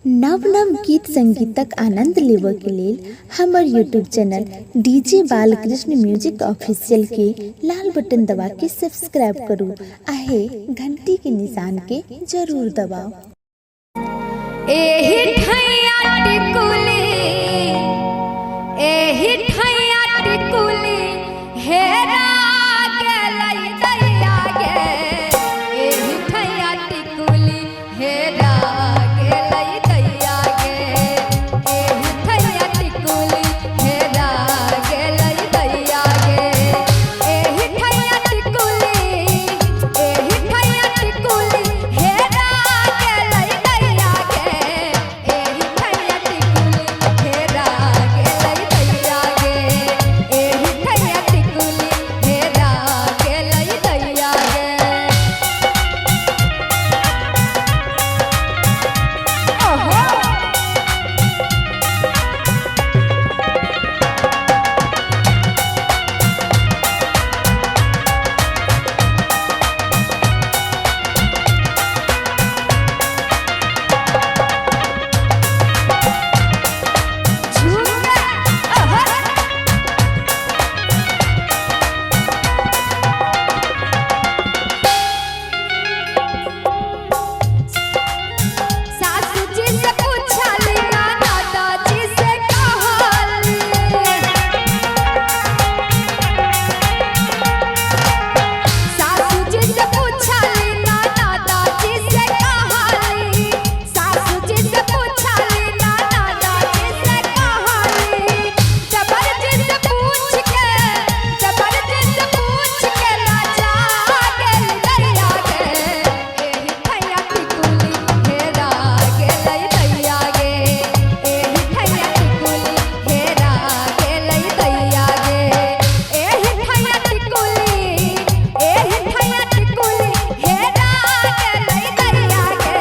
नव नव गीत संगीतक आनंद लेबऽ के लेल हमर YouTube channel DJ Balkrishna music official के लाल बटन दबा के सब्सक्राइब करू आहे घंटी के निशान के जरूर दबाओ। एही ठैया टिकुली एही ठैया टिकुली हेरा गेलै दैया गे एही ठैया टिकुली हेरा गेलै दैया गे एही ठैया टिकुली हेरा गेलै दैया गे एही ठैया टिकुली हेरा गेलै दैया गे एही ठैया टिकुली हेरा गेलै दैया गे एही ठैया टिकुली हेरा गेलै दैया गे। ओहो झूमे ओहो सासू जी से पूछली ना दादाजी से कहली सासू जी से पूछली ना दादाजी से कहली सासू जी से पूछली ना दादाजी से कहली जबरदस्ती से पूछ के लाजा गेल दैया गे एही ठैया टिकुली हेरा गेलै दैया गे एही ठैया टिकुली हेरा गेलै दैया गे एही ठैया टिकुली हेरा गेलै दैया गे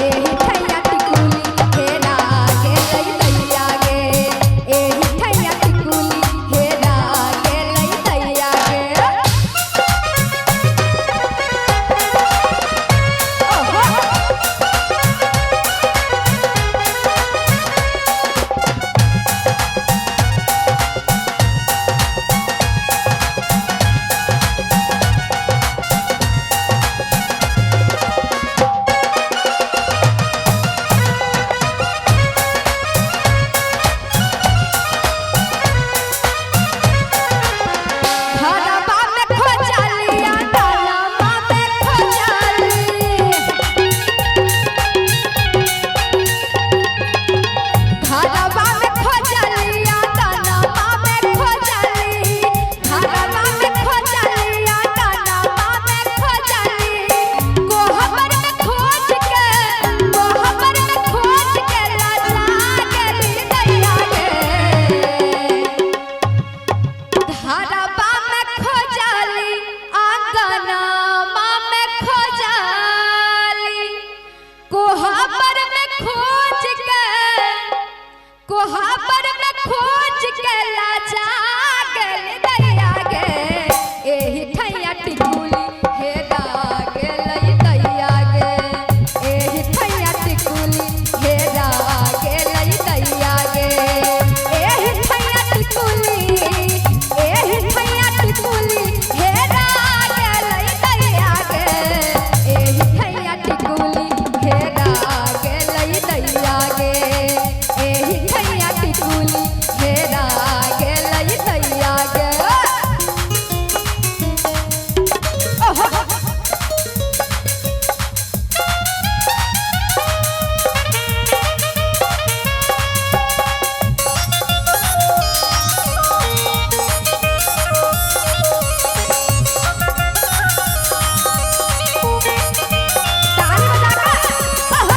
एही ठैया टिकुली हेरा गेलै दैया गे एही ठैया टिकुली हेरा गेलै दैया गे। ओहो घरबा में खोजली अंगनवा में खोजली घरबा में खोजली अंगनवा में खोजली घरबा में खोजली अंगनवा में खोजली कोहबर में खोज के लाजा गेली दैया गे घरबा में खोजली आंगनमा में खोजली कोहबर में खोज के लाजा गेल दैया गे एही ठैया टिकुली हेरा गेलै दैया गे एही ठैया टिकुली हेरा गेलै दैया गे एही ठैया टिकुली हेरा गेलै दैया गे एही ठैया टिकुली हेरा गेलै दैया गे एही ठैया टिकुली हेरा गेलै दैया गे। ओहो ताली बजा के ओहो